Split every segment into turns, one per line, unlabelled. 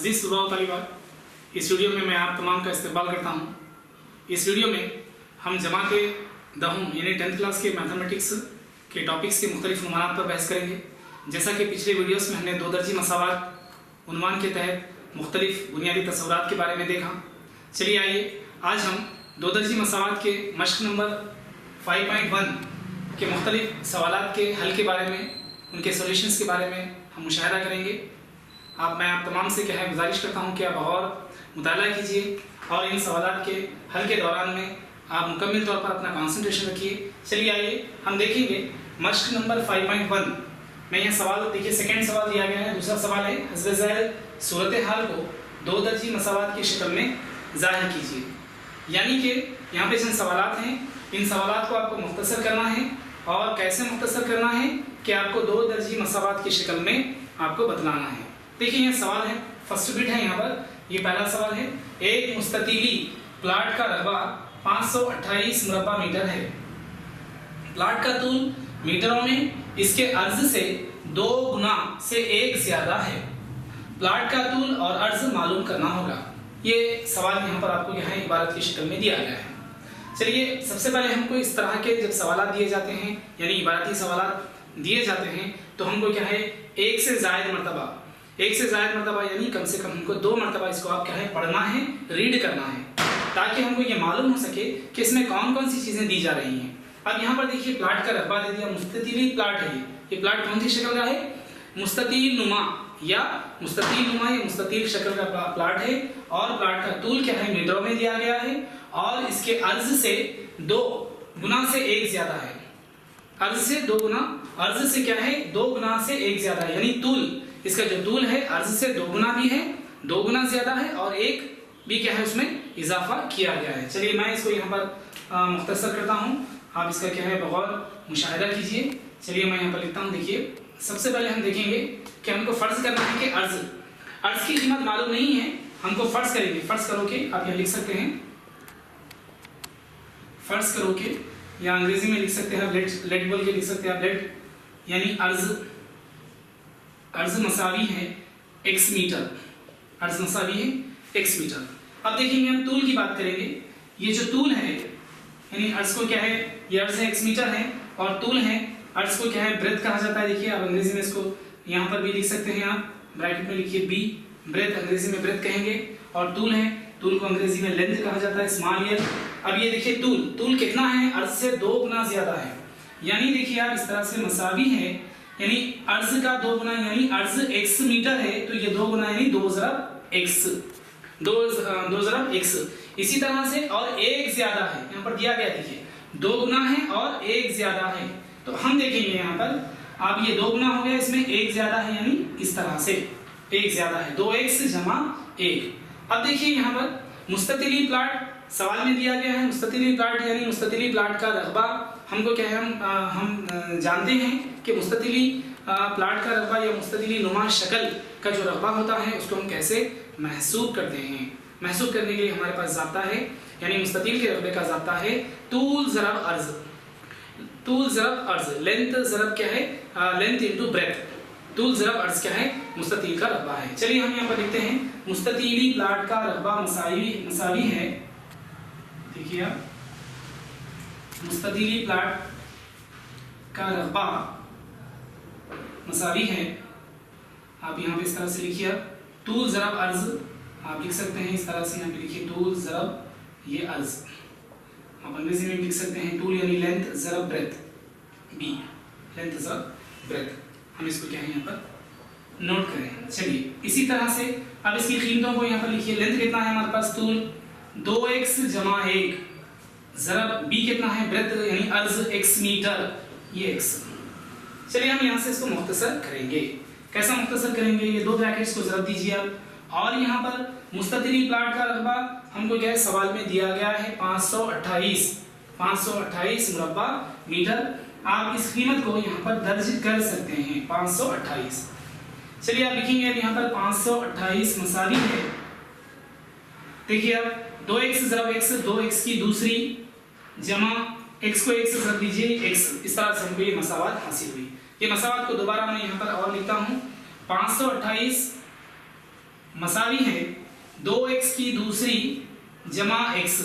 अजीज सुबह तालिबात, इस वीडियो में मैं आप तमाम का इस्तेमाल करता हूँ। इस वीडियो में हम जमा के दहम यानी 10th क्लास के मैथमेटिक्स के टॉपिक्स के मुख्तलिफ उन्वानात पर बहस करेंगे। जैसा कि पिछले वीडियोस में हमने दो दर्जी मसावात उन्वान के तहत मुख्तलिफ बुनियादी तस्वुरात के बारे में देखा। चलिए आइए आज हम दो दर्जी मसावात के मश्क नंबर 5.1 के मुख्तलिफ सवालात के हल के बारे में, उनके सॉल्यूशंस के बारे में हम मुशाहिदा करेंगे। मैं आप तमाम से क्या है गुजारिश करता हूँ कि आप और मुताला कीजिए और इन सवालात के हल के दौरान में आप मुकम्मल तौर पर अपना कंसंट्रेशन रखिए। चलिए आइए हम देखेंगे मश्क नंबर 5.1 में यह सवाल देखिए। सेकंड सवाल दिया गया है। दूसरा सवाल है हस्ब ज़ैल सूरत हाल को दो दर्जी मसावात की शक्ल में ज़ाहिर कीजिए। यानी कि यहाँ पे जिन सवालात हैं इन सवालात को आपको मुख्तसर करना है। और कैसे मुख्तसर करना है कि आपको दो दर्जी मसावात की शक्ल में आपको बतलाना है। देखिए यह सवाल है, फर्स्ट बिट है यहाँ पर। ये पहला सवाल है, एक मुस्ततीली प्लाट का रकबा 528 मुरब्बा मीटर है। प्लाट का तूल मीटरों में इसके अर्ज से 2 गुना से 1 ज्यादा है। प्लाट का तूल और अर्ज मालूम करना होगा। ये सवाल यहाँ पर आपको यहाँ इबारत की शक्ल में दिया गया है। चलिए सबसे पहले हमको इस तरह के जब सवाल दिए जाते हैं यानी इबारती सवाल दिए जाते हैं तो हमको क्या है एक से जायद मरतबा यानी कम से कम हमको 2 मरतबा इसको आप क्या है पढ़ना है, रीड करना है, ताकि हमको ये मालूम हो सके कि इसमें कौन कौन सी चीजें दी जा रही हैं। अब यहाँ पर देखिए प्लाट का रकबा दे दिया, मुस्ततीली प्लाट है। ये प्लाट कौन सी शक्ल का है? मुस्ततील नुमा या मुस्ततील शक्ल का प्लाट है। और प्लाट का तूल क्या है मीटरों में दिया गया है और इसके अर्ज से 2 गुना से 1 ज्यादा है। अर्ज से 2 गुना, अर्ज से क्या है 2 गुना से 1 ज्यादा है। यानी तूल, इसका जो तूल है अर्ज से 2 गुना भी है, 2 गुना ज्यादा है और 1 भी क्या है उसमें इजाफा किया गया है। चलिए मैं इसको यहाँ पर मुख्तसर करता हूँ, आप इसका क्या है बगौर मुशाहिदा कीजिए। चलिए मैं यहाँ पर लिखता हूँ। देखिए सबसे पहले हम देखेंगे कि हमको फर्ज करना है कि अर्ज की कीमत मालूम नहीं है, हमको फर्ज करेंगे। फर्ज करो कि आप यहाँ लिख सकते हैं, फर्ज करो कि या अंग्रेजी में लिख सकते हैं लेट बोल के लिख सकते हैं आप लेट, यानी अर्ज मसावी है x मीटर, अर्ज मसावी है x मीटर। अब देखेंगे हम तूल की बात करेंगे। ये जो तूल है यानी अर्ज को क्या है, ये अर्ज है x मीटर है और तूल है, अर्ज को क्या है ब्रेथ कहा जाता है। देखिए आप अंग्रेजी में इसको यहाँ पर भी लिख सकते हैं, आप ब्रैकेट में लिखिए b, ब्रेथ अंग्रेजी में ब्रेथ कहेंगे। और तूल है, तूल को अंग्रेजी में लेंथ कहा जाता है, स्मॉल एल। अब ये देखिए तूल कितना है, अर्ज से 2 गुना ज्यादा है। यानी देखिए आप इस तरह से मसावी है यानी अर्ज का 2 गुना, यानी अर्ज x मीटर है तो ये 2 गुना यानी 2 ज़रब x। इसी तरह से और 1 ज्यादा है, यहाँ पर दिया गया देखिए 2 गुना है और 1 ज्यादा है। तो हम देखेंगे यहाँ पर आप ये 2 गुना हो गया, इसमें 1 ज्यादा है यानी इस तरह से 1 ज्यादा है, 2x जमा 1। अब देखिए यहाँ पर मुस्ततीली प्लाट सवाल में दिया गया है। मुस्ततीली प्लाट यानी मुस्ततीली प्लाट का रकबा हमको क्या है, हम जानते हैं कि मुस्ततीली प्लाट का रकबा या मुस्ततीली नुमा शक्ल का जो रकबा होता है उसको हम कैसे महसूब करते हैं। महसूब करने के लिए हमारे पास ज़ाब्ता है, यानी मुस्ततील के रकबे का ज़ाब्ता है तूल ज़रब अर्ज। तूल ज़रब अर्ज, लेंथ ज़रब क्या है, लेंथ इनटू ब्रेथ। तूल ज़रब अर्ज क्या है, मुस्ततील का रकबा है। चलिए हम यहाँ पर लिखते हैं मुस्ततीली प्लाट का रकबा मसावी है। देखिए आप मुस्ततीली प्लाट का रकबा मसावी है। आप यहाँ पे इस तरह से लिखिए तूल ज़रब अर्ज, आप लिख सकते हैं इस तरह से, यहाँ पे लिखिए तूल ज़रब ये अर्ज। आप अंग्रेजी में लिख सकते हैं टूल यानी लेंथ ज़रब ब्रेथ, बी लेंथ ज़रब ब्रेथ। हम इसको क्या है यहाँ पर नोट करें। चलिए इसी तरह से अब इसकी कीमतों को यहाँ पर लिखिए। लेंथ कितना है हमारे पास, तूल 2x जमा 1, ज़रब b कितना है ब्रेथ यानी अर्ज x मीटर, ये x। चलिए हम यहाँ से इसको मुख्तसर करेंगे। कैसा मुख्तसर करेंगे, ये 2 ब्रैकेट्स को ज़रब दीजिए आप। और यहाँ पर मुस्ततीली प्लाट का रकबा हमको क्या है सवाल में दिया गया है 528 मुरब्बा मीटर। आप इस कीमत को यहाँ पर दर्ज कर सकते हैं 528। चलिए आप लिखेंगे यहाँ पर 528 मसावी है। देखिए अब 2x ज़रब x, 2x की दूसरी जमा x को 1 से ज़रब दीजिए x। इस तरह से हमको ये मसावात हासिल हुई। ये मसावात को दोबारा मैं यहाँ पर और लिखता हूँ 528 मसावी है 2x की दूसरी जमा x।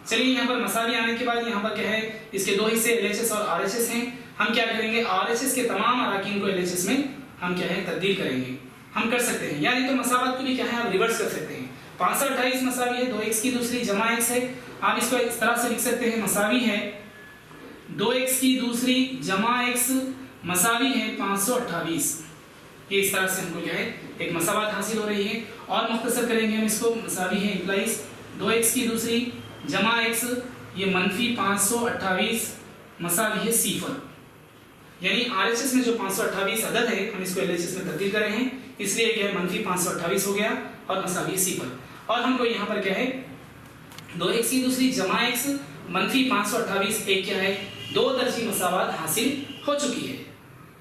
चलिए यहाँ पर मसावी आने के बाद यहाँ पर क्या है, इसके दो हिस्से LHS और RHS हैं। हम क्या करेंगे, RHS के तमाम अराकीन को LHS में हम क्या है तब्दील करेंगे। हम कर सकते हैं, यानी तो मसावत को भी क्या है आप रिवर्स कर सकते हैं। 528 मसावी है 2x की दूसरी जमा x है। आप इसको इस तरह से लिख सकते हैं, मसावी है 2x की दूसरी जमा x मसावी है 528। ये इस तरह से हमको क्या है एक मसावत हासिल हो रही है। और मुख्तसर करेंगे हम इसको, मसावी है इम्प्लाइज 2x की दूसरी जमा x ये -528 मसावी है 0। यानी RHS में जो 528 अदद है हम इसको LHS में तब्दील कर रहे हैं, इसलिए क्या है -528 हो गया और मसावी 0। और हमको यहाँ पर क्या है 2x की दूसरी जमा x -528 एक क्या है 2 दर्जी मसावत हासिल हो चुकी है।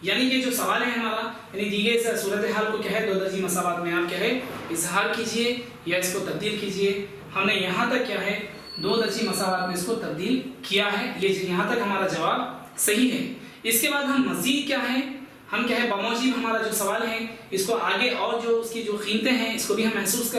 यानी ये जो सवाल है हमारा, यानी दी गई सूरत हाल को क्या है 2 दर्जी मसावत में आप क्या है इजहार कीजिए या इसको तब्दील कीजिए। हमने यहाँ तक क्या है 2 दर्जी मसावत में इसको तब्दील किया है, ये यहाँ तक हमारा जवाब सही है। इसके बाद हम मजीद क्या है, हम क्या है बमौजूद हमारा जो सवाल है इसको आगे और जो उसकी जो कीमतें हैं इसको भी हम महसूस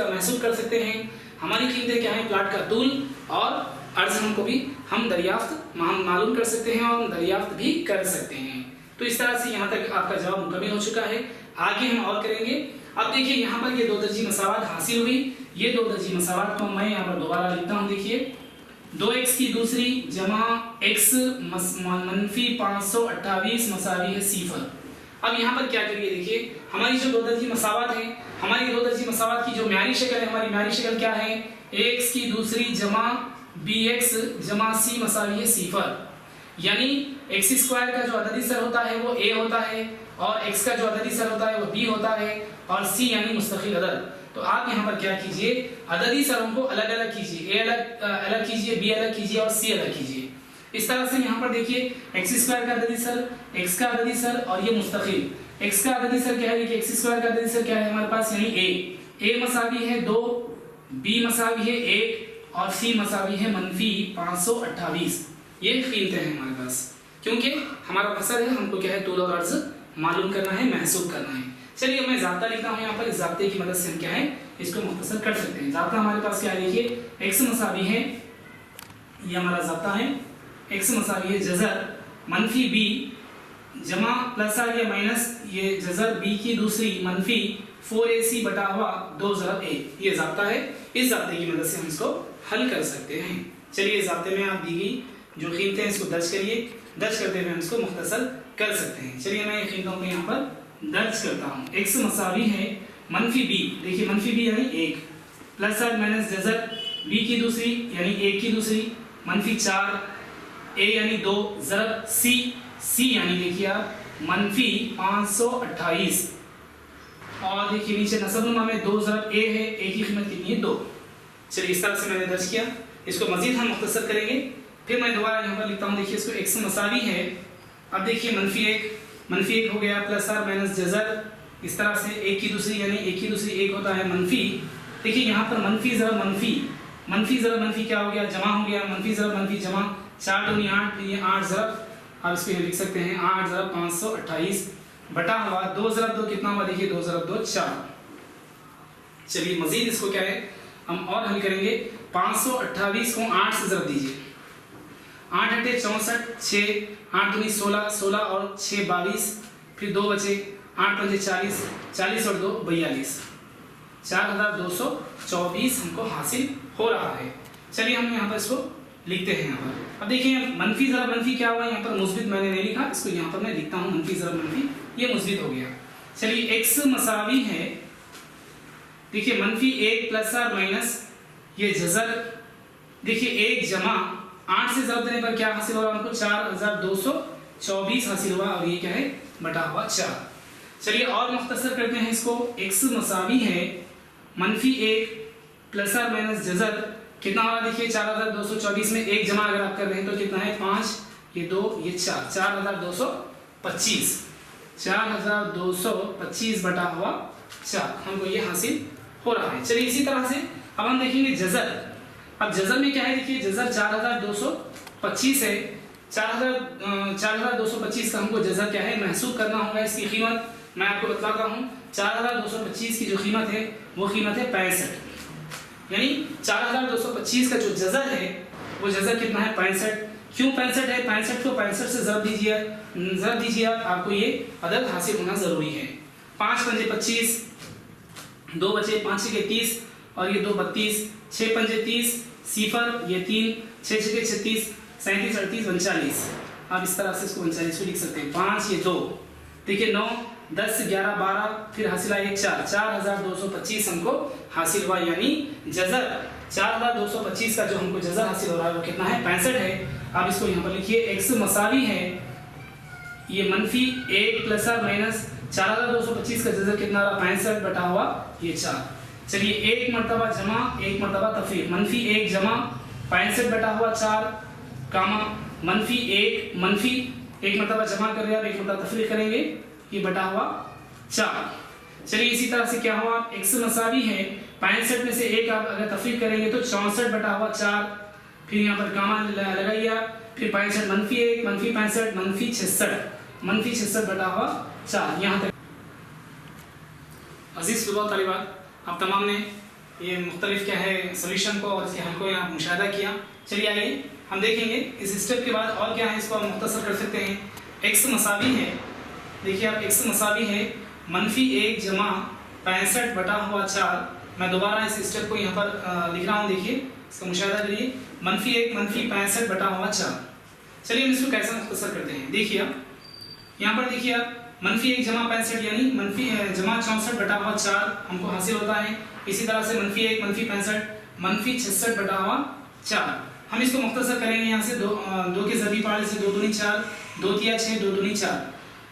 कर सकते हैं। हमारी कीमतें क्या है, प्लाट का तूल और अर्ज हमको भी हम दरियाफ्त मालूम कर सकते हैं और दरियाफ्त भी कर सकते हैं। तो इस तरह से यहाँ तक आपका जवाब मुकम्मल हो चुका है। आगे हम और करेंगे। अब देखिए यहाँ पर ये 2 दर्जी मसावत हासिल हुई। ये 2 दर्जी मसावत को मैं यहाँ पर दोबारा लिखता हूँ। देखिए 2x की दूसरी जमा x -528 मसावी है 0। अब यहाँ पर क्या करिए, देखिए हमारी जो 2 दर्जी मसावत है, हमारी 2 दर्जी मसावत की जो म्यारी शक्ल है, हमारी म्यारी शक्ल क्या है, ax की दूसरी जमा bx जमा c मसावी है 0। यानी x² का जो अददी सर होता है वो a होता है और x का जो अददी सर होता है वो b होता है और c यानी मुस्तकिल अदद। तो आप यहाँ पर क्या कीजिए, अददी सरों को अलग अलग कीजिए, a अलग कीजिए, b अलग कीजिए और c अलग कीजिए। इस तरह से यहाँ पर देखिए x² का अददी सर, x का अददी सर और ये मुस्तकिल। x का अददी सर क्या है, देखिए x² का अददी सर क्या है हमारे पास, यानी a मसावी है 2, b मसावी है 1 और c मसावी है -528। ये कीमतें हैं हमारे पास, क्योंकि हमारा मकसद है हमको क्या है तूल और अर्ज मालूम करना है, महसूस करना है। चलिए मैं ज़ाब्ता लिखता हूँ यहाँ पर, इस ज़ाब्ते की मदद से हम क्या है इसको मुख्तसर कर सकते हैं। ज़ाब्ता हमारे पास क्या है, देखिए x मसावी है, ये हमारा ज़ाब्ता है, x मसावी है जज़र -b जमा प्लस आ गया माइनस ये जज़र b की दूसरी -4ac बटा हुआ 2 ज़रब a। ये ज़ाब्ता है, इस ज़ाब्ते की मदद से हम इसको हल कर सकते हैं। चलिए इस ज़ाब्ते में आप दी गई जो कीमतें हैं इसको दर्ज करिए, दर्ज करते हुए हम इसको मुख्तसर कर सकते हैं। चलिए मैं कीमतों को यहाँ पर दर्ज करता हूँ। x मसावी है -b, देखिए -b यानी 1 प्लस और माइनस जज़र b की दूसरी यानी 1 की दूसरी -4 a यानी 2 ज़रब c यानी देखिए आप -528 और देखिए नीचे नसबनुमा में 2 ज़रब a है, a की कीमत कितनी है 2। चलिए इस तरह से मैंने दर्ज किया, इसको मजीद हम मुख्तसर करेंगे। फिर मैं दोबारा यहाँ पर लिखता हूँ, देखिए इसको x मसावी है, अब देखिए -1 हो गया प्लस और माइनस जज़र, इस तरह से 1 की दूसरी यानी 1 की दूसरी 1 होता है मनफी। देखिए यहाँ पर मनफी ज़रब मनफी क्या हो गया, जमा हो गया, मनफी ज़रब मनफी जमा 4 दूनी 8, ये 8 ज़रब, आप इसको लिख सकते हैं 8 ज़रब 528 बटा हुआ 2 ज़रब 2 कितना हुआ, देखिए 2 ज़रब 2 4। चलिए मजीद इसको क्या है हम और हल करेंगे। 528 को 8 से ज़रब दीजिए, 8 अट्ठे 64, 6 8 दूनी 16, 16 और 6 22, फिर 2 बचे, 8 पंजे 40, 40 और 2 42, 4224 हमको हासिल हो रहा है। चलिए हम यहाँ पर इसको लिखते हैं। यहाँ पर अब देखिए मनफी ज़रब मनफी क्या हुआ, यहाँ पर मुस्बित मैंने नहीं लिखा, इसको यहाँ पर मैं लिखता हूँ मनफी ज़रब मनफी, ये मुस्बित हो गया। चलिए x मसावी है, देखिए -1 प्लस और माइनस ये जज़र, देखिए 1 जमा 8 से ज़रब देने पर क्या हासिल हो रहा है हमको 4224 हासिल हुआ और ये क्या है बटा हुआ 4। चलिए और मुख्तसर करते हैं इसको। x मसावी है -1 प्लस और माइनस जज़र कितना हो रहा है, देखिए 4224 में 1 जमा अगर आप कर रहे हैं तो कितना है 5, ये 2 ये 4, 4225 बटा हुआ 4 हमको ये हासिल हो रहा है। चलिए इसी तरह से अब हम देखेंगे जज़र। अब जज़र में क्या है, देखिए जज़र 4225 है, 4225 का हमको जज़र क्या है महसूब करना होगा। इसकी कीमत मैं आपको बतलाता हूँ 4225 की जो कीमत है वो कीमत है 65, यानी 4225 का जो जज़र है वो जज़र कितना है 65। क्यों 65 है? 65 को 65 से ज़रब दीजिए आप, आपको ये अदद हासिल होना ज़रूरी है। 5 पंजे 25, 2 बचे 5 के 30 और ये 2 32, 6 पंजे 30, सिफर ये 3, 6 छके 36, 37 38 39। आप इस तरह से इसको 39 को लिख सकते हैं। 5 ये 2, देखिए 9 10 11 12, फिर हासिल आया 4, 4225 हमको हासिल हुआ, यानी जज़र 4225 का जो हमको जज़र हासिल हो रहा है वो कितना है 65 है। आप इसको यहाँ पर लिखिए, x मसावी है ये -1 प्लस और माइनस 4225 का जज़र कितना रहा 65 बटा हुआ ये 4। चलिए एक मरतबा जमा एक मरतबा तफरीक, -1 जमा 65 बटा हुआ 4 कामा -1 मंफी एक मरतबा जमा कर रहे हैं, आप एक मरतबा तफरीक करेंगे ये बटा हुआ 4। चलिए इसी तरह से क्या हुआ, x मसावी है 65 में से एक आप अगर तफरीक करेंगे तो 64 बटा हुआ 4, फिर यहाँ पर कामा लगाइए आप, फिर 65 -1 -65 -66 बटा हुआ 4। यहाँ तक अजीज तलबा तालिबात, आप तमाम ने ये मुख्तलिफ क्या है सोल्यूशन को और इसके हल को यहाँ मुशाहिदा किया। चलिए आइए हम देखेंगे इस स्टेप के बाद और क्या है, इसको हम मुख्तसर कर सकते हैं। x मसावी है, देखिए आप x मसावी है -1 जमा 65 बटा हुआ 4। मैं दोबारा इस स्टेप को यहाँ पर लिख रहा हूँ, देखिए इसका मुशाहिदा करिए। -1 -65 बटा हुआ 4। चलिए हम इसको कैसे मुख्तसर करते हैं, देखिए आप यहाँ पर देखिए आप -1 जमा 65 यानी जमा 64 बटा हुआ 4 हमको हासिल होता है। इसी तरह से -1 -65 -66 बटा हुआ 4। हम इसको मुख्तसर करेंगे यहाँ से, दो के ज़रबी पाड़े से 2 दूनी 4, 2 तिया 6, 2 दूनी 4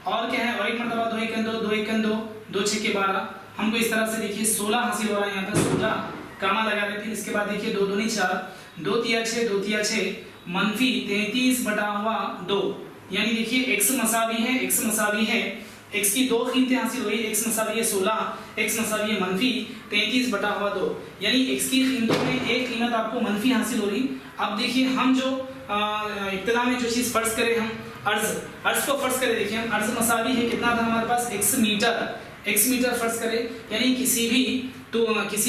और क्या है, और एक मरतबा 2 1 2, 2 1 2, 2 6 के 12। हमको इस तरह से देखिए 16 हासिल हो रहा है, यहाँ पर 16 कामा लगा देते हैं। इसके बाद देखिए 2 दूनी 4, 2 तिया 6, 2 तिया 6 -33 बटा हुआ 2, यानी देखिए x मसावी है x की दो कीमतें हासिल हुई, x मसावी है 16, x मसावी है -33 बटा हुआ 2, यानी x की कीमतों में एक कीमत आपको मनफी हासिल हो रही। अब देखिए हम जो इब्तिदा में जो चीज़ फर्ज करें, हम अर्ज को फर्ज करें। देखिए हम अर्ज मसावी है कितना था हमारे पास x मीटर फर्ज करें, यानी किसी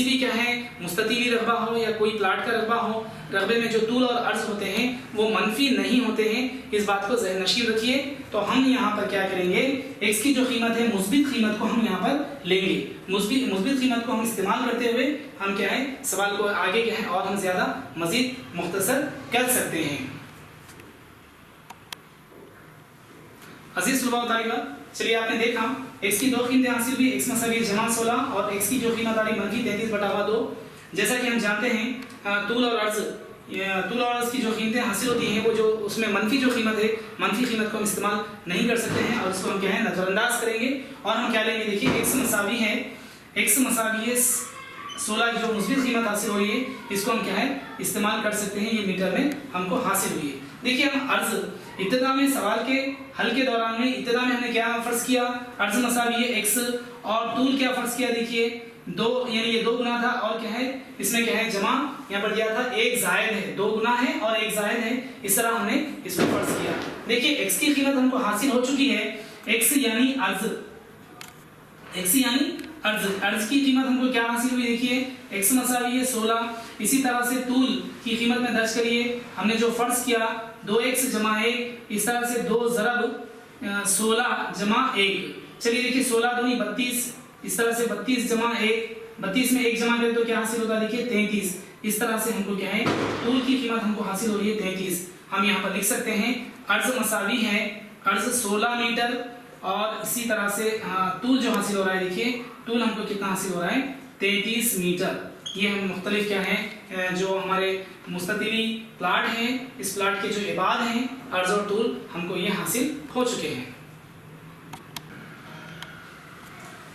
भी क्या है मुस्ततीली रकबा हो या कोई प्लाट का रकबा हो, रकबे में जो तूल और अर्ज होते हैं वो मनफी नहीं होते हैं, इस बात को ज़हन नशीब रखिए। तो हम यहाँ पर क्या करेंगे, x की जो कीमत है मुस्बित कीमत को हम यहाँ पर लेंगे। मुस्बित कीमत को हम इस्तेमाल करते हुए हम क्या है सवाल को आगे क्या है और हम ज़्यादा मज़ीद मुख्तसर कर सकते हैं। अजीज तलबा व तालिबात, चलिए आपने देखा x की दो कीमतें हासिल हुई, x मसावी जमा 16 और x की जो कीमत आ रही -33 बटा हुआ 2। जैसा कि हम जानते हैं तूल और अर्ज की जो कीमतें हासिल होती हैं वो जो उसमें मनफी जो कीमत है, मनफी कीमत को हम इस्तेमाल नहीं कर सकते हैं और उसको हम क्या है नज़रअंदाज करेंगे। और हम क्या लेंगे, देखिए x मसावी है 16 जो मुस्बित कीमत हासिल हो रही है, इसको हम क्या है इस्तेमाल कर सकते हैं, ये मीटर में हमको हासिल हुई है। देखिए हम अर्ज इब्तिदा में सवाल के हल के दौरान में इब्तिदा में हमने क्या फर्ज किया, अर्ज मसावी है x और तूल क्या फर्ज किया, देखिए 2, यानी ये 2 गुना था और क्या है इसमें क्या है जमा यहाँ पर दिया था 1 जायद है, 2 गुना है और 1 जायद है, इस तरह हमने इसको फर्ज किया। देखिए x की कीमत हमको हासिल हो चुकी है, x यानी अर्ज की कीमत हमको क्या हासिल हुई, देखिए x मसावी है 16। इसी तरह से तूल की कीमत में दर्ज करिए, हमने जो फर्ज किया 2x जमा 1, इस तरह से 2 ज़रब 16 जमा 1। चलिए देखिए 16 दूनी 32, इस तरह से 32 जमा 1, 32 में 1 जमा करें तो क्या हासिल होगा, देखिए 33। इस तरह से हमको क्या है तूल की कीमत हमको हासिल हो रही है 33। हम यहाँ पर लिख सकते हैं अर्ज मसावी है अर्ज 16 मीटर और इसी तरह से तूल जो हासिल हो रहा है, देखिए तूल हमको कितना हासिल हो रहा है 33 मीटर। ये हम मुख्तलिफ क्या है जो हमारे मुस्ततिली प्लाट हैं, इस प्लाट के जो इबाद हैं अर्ज और तूल हमको ये हासिल हो चुके हैं।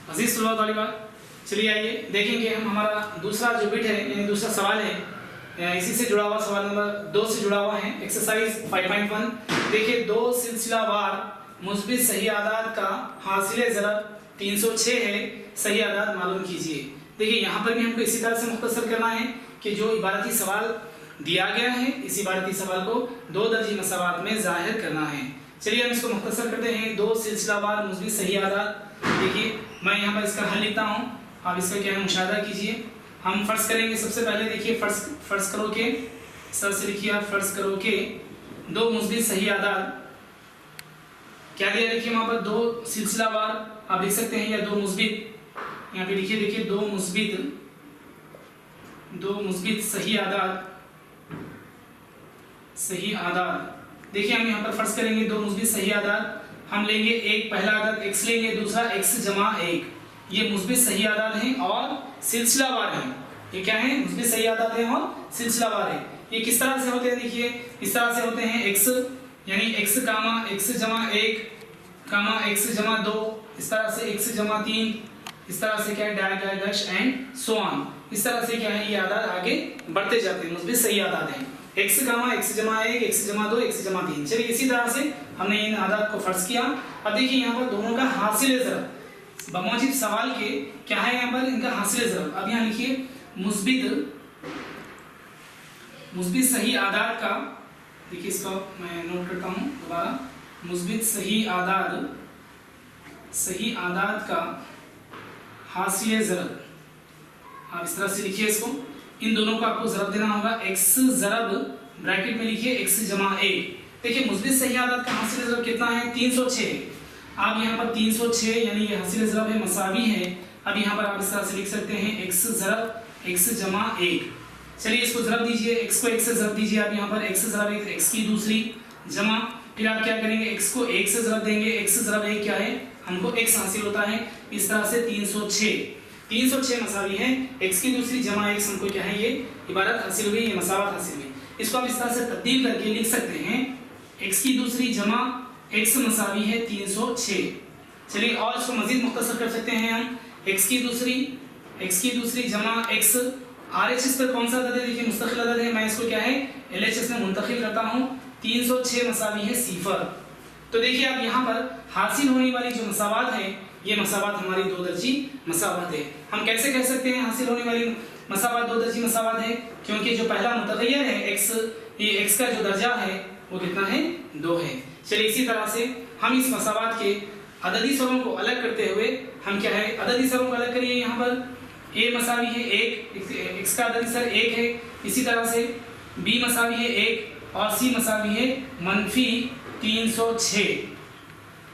अजीज तलबा तालिबात, चलिए आइए देखेंगे हम हमारा दूसरा जो बिट है यानी दूसरा सवाल है, इसी से जुड़ा हुआ सवाल नंबर 2 से जुड़ा हुआ है, एक्सरसाइज 5.1। देखिए 2 सिलसिलावार मुस्बित सही आदाद का हासिल ज़रब 306 है, सही आदाद मालूम कीजिए। देखिए यहाँ पर भी हमको इसी तरह से मुख्तसर करना है कि जो इबारती सवाल दिया गया है इस इबारती सवाल को 2 दर्जी मसावात में ज़ाहिर करना है। चलिए हम इसको मुख्तसर करते हैं। दो सिलसिलावार मुस्बित सही आदाद। देखिए मैं यहाँ पर इसका हल लिखता हूँ, आप इसका क्या है मुशाहिदा कीजिए। हम फर्ज करेंगे सबसे पहले। देखिए फर्ज करो के, सर से लिखिए आप, फर्ज करो के दो मुस्बित सही आदाद क्या दिया। देखिए वहाँ पर दो सिलसिलावार आप लिख सकते हैं या दो मुस्बित, यहाँ पे लिखिए। देखिए दो मुस्बित सही आदाद। देखिए हम यहाँ पर फर्ज करेंगे दो मुस्बित सही आदाद। हम लेंगे एक पहला आदद x लेंगे, दूसरा x जमा 1। ये मुस्बित सही आदाद हैं और सिलसिलावार हैं। ये क्या है? मुस्बित सही आदाद हैं और सिलसिलावार हैं। ये किस तरह से होते हैं? देखिए इस तरह से होते हैं। x यानी x कामा x जमा 1 कामा x जमा 2, इस तरह से x जमा 3, इस तरह से क्या है डैश एंड सो ऑन। इस तरह से क्या है ये आदाद आगे बढ़ते जाते हैं, मुस्बित सही आदाद हैं। x कामा x जमा 1, x जमा 2, x जमा 3। चलिए इसी तरह से हमने इन आदाद को फर्ज किया। अब देखिए यहाँ पर दोनों का हासिल ज़रब बमौजिब सवाल के क्या है, यहाँ पर इनका हासिल ज़रब। अब यहाँ लिखिए मुस्बित सही आदाद का, देखिए इसका मैं नोट करता हूँ दोबारा। मुस्बित सही आदाद का हासिल ज़रब, आप इस तरह से लिखिए इसको। इन दोनों को आपको ज़रब देना होगा। x ज़रब ब्रैकेट में लिखिए x जमा 1। देखिए मुस्बित सही आदाद का हासिल ज़रब कितना है? 306। आप यहाँ पर 306 यानी ये हासिल ज़रब है, मसावी है। अब यहाँ पर आप इस तरह से लिख सकते हैं x ज़रब x जमा 1। चलिए इसको ज़रब दीजिए, x को 1 से ज़रब दीजिए। आप यहाँ पर x ज़रब 1 x की दूसरी जमा, फिर आप क्या करेंगे x को 1 से ज़रब देंगे। x ज़रब 1 क्या है? हमको x हासिल होता है। इस तरह से 306 मसावी है। x की दूसरी जमा 1 हमको क्या है ये इबारत हासिल हुई, ये मसावत हासिल हुई। इसको आप इस तरह से तब्दील करके लिख सकते हैं x की दूसरी जमा x मसावी है 306। चलिए और इसको मजीद मुख्तसर कर सकते हैं हम। x की दूसरी जमा x। RHS पर कौन सा अदद है? देखिए मुस्तकिल अदद है। मैं इसको क्या है LHS में मुंतकिल करता हूँ। 306 मसावी है 0। तो देखिए आप यहाँ पर हासिल होने वाली जो मसावात है, ये मसावात हमारी 2 दर्जी मसावात है। हम कैसे कह सकते हैं हासिल होने वाली मसावात 2 दर्जी मसावात है? क्योंकि जो पहला मुतग़य्यर है x, ये x का जो दर्जा है वो कितना है? 2 है। चलिए इसी तरह से हम इस मसावात के अददी सरों को अलग करते हुए हम क्या है अददी सरों को अलग करिए। यहाँ पर a मसावी है 1, x का अददी सर 1 है। इसी तरह से b मसावी है 1 और c मसावी है -306।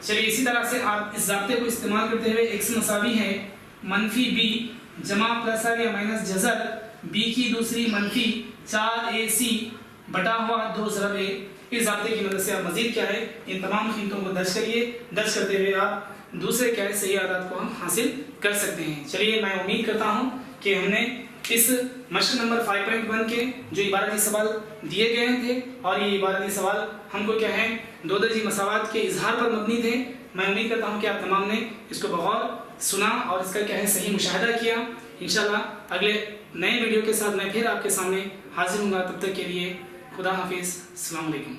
चलिए इसी तरह से आप इस ज़ाब्ते को इस्तेमाल करते हुए x मसावी है -b जमा प्लस या माइनस जज़र b की दूसरी -4ac बटा हुआ 2 ज़रब a। इस ज़ाब्ते की मदद से आप मजीद क्या है इन तमाम कीमतों को दर्ज करिए। दर्ज करते हुए आप दूसरे क्या है सही आदाद को हम हासिल कर सकते हैं। चलिए मैं उम्मीद करता हूँ कि हमने इस मश्क नंबर 5.1 के जो इबारती सवाल दिए गए थे, और ये इबारती सवाल हमको क्या है 2 दर्जी मसावात के इजहार पर मबनी थे। मैं उम्मीद करता हूँ कि आप तमाम ने इसको बहुत सुना और इसका क्या है सही मुशाहिदा किया। इंशाल्लाह अगले नए वीडियो के साथ मैं फिर आपके सामने हाजिर हूँगा। तब तक के लिए खुदा हाफिज़, अस्सलाम वालेकुम।